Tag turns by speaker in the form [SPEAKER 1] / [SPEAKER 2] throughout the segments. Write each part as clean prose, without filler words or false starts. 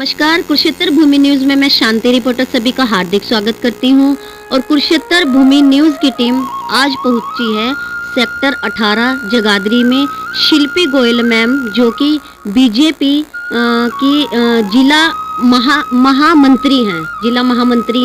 [SPEAKER 1] नमस्कार, कुरुक्षेत्र भूमि न्यूज में मैं शांति रिपोर्टर सभी का हार्दिक स्वागत करती हूं। और कुरुक्षेत्र भूमि न्यूज की टीम आज पहुंची है सेक्टर 18 जगाधरी में शिल्पी गोयल मैम, जो कि बीजेपी की जिला महामंत्री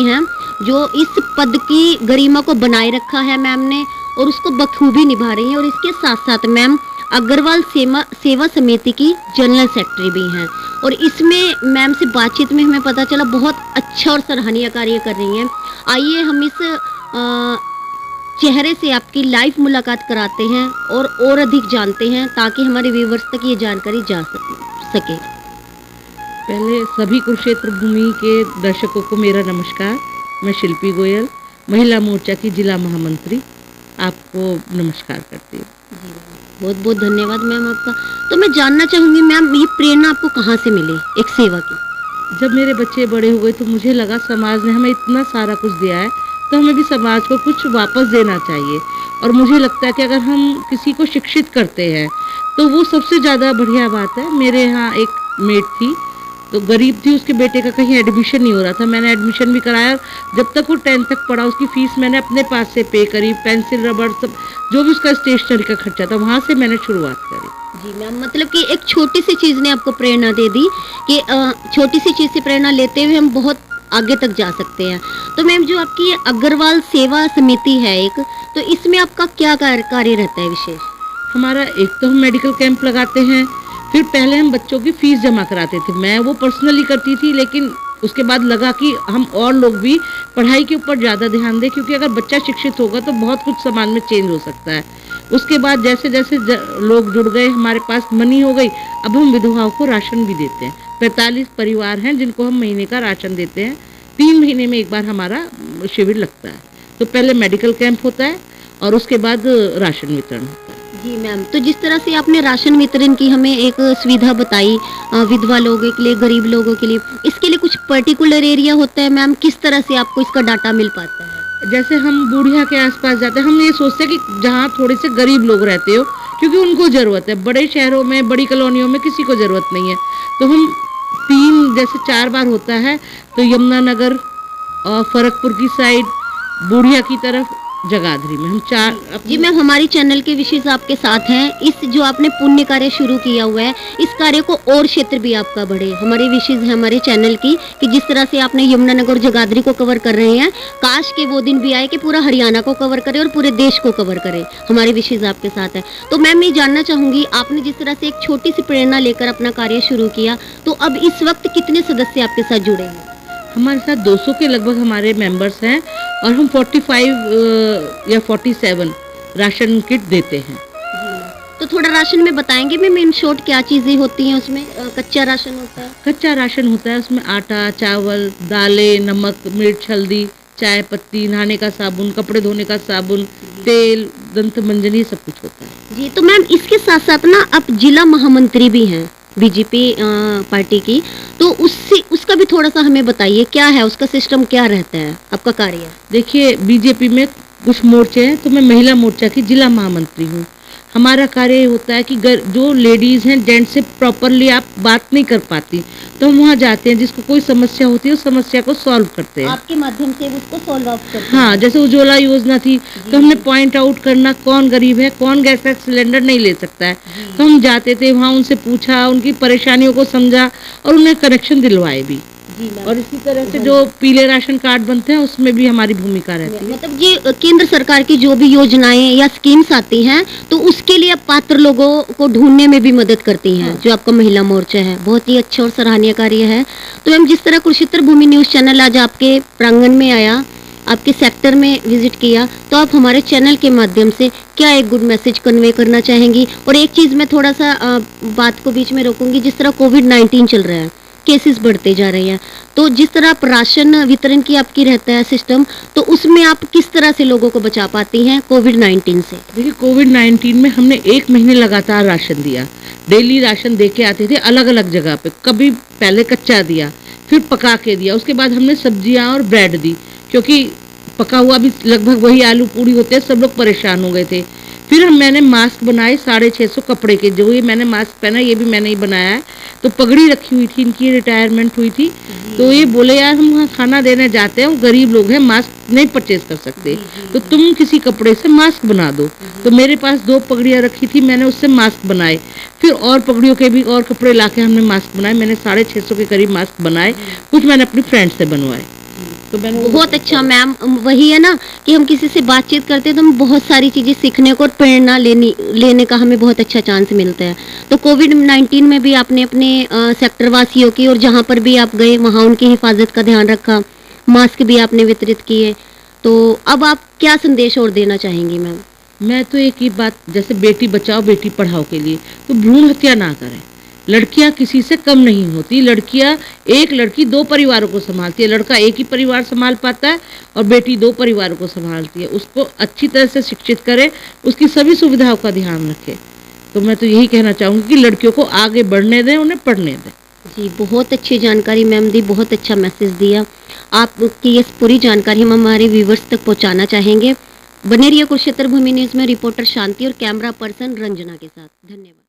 [SPEAKER 1] हैं, जो इस पद की गरिमा को बनाए रखा है मैम ने और उसको बखूबी निभा रही हैं। और इसके साथ साथ मैम अग्रवाल सेवा समिति की जनरल सेक्रेटरी भी हैं। और इसमें मैम से बातचीत में हमें पता चला बहुत अच्छा और सराहनीय कार्य कर रही हैं। आइए हम इस चेहरे से आपकी लाइव मुलाकात कराते हैं और अधिक जानते हैं ताकि हमारे व्यूअर्स तक ये जानकारी जा सके।
[SPEAKER 2] पहले सभी कुरुक्षेत्र भूमि के दर्शकों को मेरा नमस्कार। मैं शिल्पी गोयल, महिला मोर्चा की जिला महामंत्री, आपको नमस्कार करती हूँ।
[SPEAKER 1] बहुत बहुत धन्यवाद मैम आपका। तो मैं जानना चाहूँगी मैम, ये प्रेरणा आपको कहाँ से मिली एक सेवा की?
[SPEAKER 2] जब मेरे बच्चे बड़े हो गए तो मुझे लगा समाज ने हमें इतना सारा कुछ दिया है तो हमें भी समाज को कुछ वापस देना चाहिए। और मुझे लगता है कि अगर हम किसी को शिक्षित करते हैं तो वो सबसे ज़्यादा बढ़िया बात है। मेरे यहाँ एक मेट थी, तो गरीब थी, उसके बेटे का कहीं एडमिशन नहीं हो रहा था। मैंने एडमिशन भी कराया। जब तक वो 10th तक पढ़ा उसकी फ़ीस मैंने अपने पास से पे करी, पेंसिल रबड़ सब जो भी उसका स्टेशनरी का खर्चा था वहाँ से मैंने शुरुआत करी।
[SPEAKER 1] जी मैम, मतलब कि एक छोटी सी चीज़ ने आपको प्रेरणा दे दी कि छोटी सी चीज़ से प्रेरणा लेते हुए हम बहुत आगे तक जा सकते हैं। तो मैम, जो आपकी अग्रवाल सेवा समिति है एक, तो इसमें आपका क्या कार्य रहता है विशेष?
[SPEAKER 2] हमारा एक तो हम मेडिकल कैंप लगाते हैं, फिर पहले हम बच्चों की फ़ीस जमा कराते थे। मैं वो पर्सनली करती थी, लेकिन उसके बाद लगा कि हम और लोग भी पढ़ाई के ऊपर ज़्यादा ध्यान दें, क्योंकि अगर बच्चा शिक्षित होगा तो बहुत कुछ समाज में चेंज हो सकता है। उसके बाद जैसे जैसे लोग जुड़ गए, हमारे पास मनी हो गई, अब हम विधवाओं को राशन भी देते हैं। 45 परिवार हैं जिनको हम महीने का राशन देते हैं। 3 महीने में एक बार हमारा शिविर लगता है। तो पहले मेडिकल कैंप होता है और उसके बाद राशन वितरण होता है।
[SPEAKER 1] जी मैम, तो जिस तरह से आपने राशन वितरण की हमें एक सुविधा बताई विधवा लोगों के लिए, गरीब लोगों के लिए, इसके लिए कुछ पर्टिकुलर एरिया होता है मैम? किस तरह से आपको इसका डाटा मिल पाता है?
[SPEAKER 2] जैसे हम बूढ़िया के आसपास जाते हैं, हम ये सोचते हैं कि जहाँ थोड़े से गरीब लोग रहते हो, क्योंकि उनको ज़रूरत है। बड़े शहरों में, बड़ी कॉलोनियों में किसी को ज़रूरत नहीं है। तो हम 3 जैसे 4 बार होता है, तो यमुनानगर और फरकपुर की साइड, बूढ़िया की तरफ, जगाधरी में हम 4।
[SPEAKER 1] जी मैम, हमारी चैनल के विशेष आपके साथ हैं। इस जो आपने पुण्य कार्य शुरू किया हुआ है, इस कार्य को और क्षेत्र भी आपका बढ़े, हमारी विशेष है हमारे चैनल की कि जिस तरह से आपने यमुनानगर और जगाधरी को कवर कर रहे हैं, काश के वो दिन भी आए कि पूरा हरियाणा को कवर करे और पूरे देश को कवर करे। हमारी विशेष आपके साथ है। तो मैम, मैं जानना चाहूँगी, आपने जिस तरह से एक छोटी सी प्रेरणा लेकर अपना कार्य शुरू किया, तो अब इस वक्त कितने सदस्य आपके साथ जुड़े हैं?
[SPEAKER 2] हमारे साथ 200 के लगभग हमारे मेंबर्स हैं और हम 45 या 47 राशन किट देते हैं।
[SPEAKER 1] तो थोड़ा राशन में बताएंगे मैम, इन शॉर्ट क्या चीज़ें होती हैं उसमें? कच्चा राशन होता है?
[SPEAKER 2] कच्चा राशन होता है, उसमें आटा, चावल, दालें, नमक, मिर्च, हल्दी, चाय पत्ती, नहाने का साबुन, कपड़े धोने का साबुन, तेल, दंत मंजन, सब कुछ होता है।
[SPEAKER 1] जी, तो मैम इसके साथ साथ ना आप जिला महामंत्री भी हैं बीजेपी पार्टी की, तो उसका भी थोड़ा सा हमें बताइए, क्या है उसका सिस्टम, क्या रहता है आपका कार्य?
[SPEAKER 2] देखिए, बीजेपी में कुछ मोर्चे हैं, तो मैं महिला मोर्चा की जिला महामंत्री हूँ। हमारा कार्य होता है कि जो लेडीज़ हैं, जेंट्स से प्रॉपरली आप बात नहीं कर पाती, तो हम वहाँ जाते हैं, जिसको कोई समस्या होती है उस समस्या को सॉल्व करते हैं।
[SPEAKER 1] आपके माध्यम से उसको सॉल्व आउट करते हैं?
[SPEAKER 2] हाँ, जैसे उज्ज्वला योजना थी, तो हमने पॉइंट आउट करना, कौन गरीब है, कौन गैस का सिलेंडर नहीं ले सकता है, तो हम जाते थे वहाँ, उनसे पूछा, उनकी परेशानियों को समझा और उन्हें कनेक्शन दिलवाए भी। और इसी तरह से जो पीले राशन कार्ड बनते हैं उसमें भी हमारी भूमिका रहती है।
[SPEAKER 1] मतलब ये केंद्र सरकार की जो भी योजनाएं या स्कीम्स आती हैं, तो उसके लिए आप पात्र लोगों को ढूंढने में भी मदद करती हैं। जो आपका महिला मोर्चा है, बहुत ही अच्छा और सराहनीय कार्य है। तो मैम, जिस तरह कुरुक्षेत्र भूमि न्यूज़ चैनल आज आपके प्रांगण में आया, आपके सेक्टर में विजिट किया, तो आप हमारे चैनल के माध्यम से क्या एक गुड मैसेज कन्वे करना चाहेंगी? और एक चीज़ मैं थोड़ा सा बात को बीच में रोकूंगी, जिस तरह कोविड-19 चल रहा है, केसेस बढ़ते जा रहे हैं, तो जिस तरह आप राशन वितरण की आपकी रहता है सिस्टम, तो उसमें आप किस तरह से लोगों को बचा पाती हैं कोविड-19 से?
[SPEAKER 2] देखिए, कोविड-19 में हमने 1 महीने लगातार राशन दिया। डेली राशन दे के आते थे अलग अलग जगह पे। कभी पहले कच्चा दिया, फिर पका के दिया, उसके बाद हमने सब्जियां और ब्रेड दी, क्योंकि पका हुआ भी लगभग वही आलू पूड़ी होते हैं, सब लोग परेशान हो गए थे। फिर मैंने मास्क बनाए 650 कपड़े के, जो ये मैंने मास्क पहना ये भी मैंने ही बनाया है। तो पगड़ी रखी हुई थी, इनकी रिटायरमेंट हुई थी, तो ये बोले यार हम वहाँ खाना देने जाते हैं, गरीब लोग हैं, मास्क नहीं परचेज कर सकते, तो तुम किसी कपड़े से मास्क बना दो। तो मेरे पास 2 पगड़ियाँ रखी थी, मैंने उससे मास्क बनाए। फिर और पगड़ियों के भी और कपड़े लाके हमने मास्क बनाए। मैंने 650 के करीब मास्क बनाए, कुछ मैंने अपनी फ्रेंड से बनवाए। तो मैंने
[SPEAKER 1] बहुत अच्छा मैम, वही है ना कि हम किसी से बातचीत करते हैं तो हमें बहुत सारी चीज़ें सीखने को और प्रेरणा लेने का हमें बहुत अच्छा चांस मिलता है। तो कोविड-19 में भी आपने अपने सेक्टर वासियों की और जहाँ पर भी आप गए वहाँ उनकी हिफाजत का ध्यान रखा, मास्क भी आपने वितरित किए। तो अब आप क्या संदेश और देना चाहेंगी मैम?
[SPEAKER 2] मैं तो एक ही बात, जैसे बेटी बचाओ बेटी पढ़ाओ के लिए, तो भ्रूण हत्या ना करें। लड़कियां किसी से कम नहीं होती। लड़कियां, एक लड़की 2 परिवारों को संभालती है, लड़का एक ही परिवार संभाल पाता है और बेटी 2 परिवारों को संभालती है। उसको अच्छी तरह से शिक्षित करें, उसकी सभी सुविधाओं का ध्यान रखें। तो मैं तो यही कहना चाहूँगी कि लड़कियों को आगे बढ़ने दें, उन्हें पढ़ने दें।
[SPEAKER 1] जी, बहुत अच्छी जानकारी मैम दी, बहुत अच्छा मैसेज दिया। आपकी ये पूरी जानकारी हम हमारे व्यूवर्स तक पहुंचाना चाहेंगे। बने रहिए कुरुक्षेत्र भूमि न्यूज़ में रिपोर्टर शांति और कैमरा पर्सन रंजना के साथ। धन्यवाद।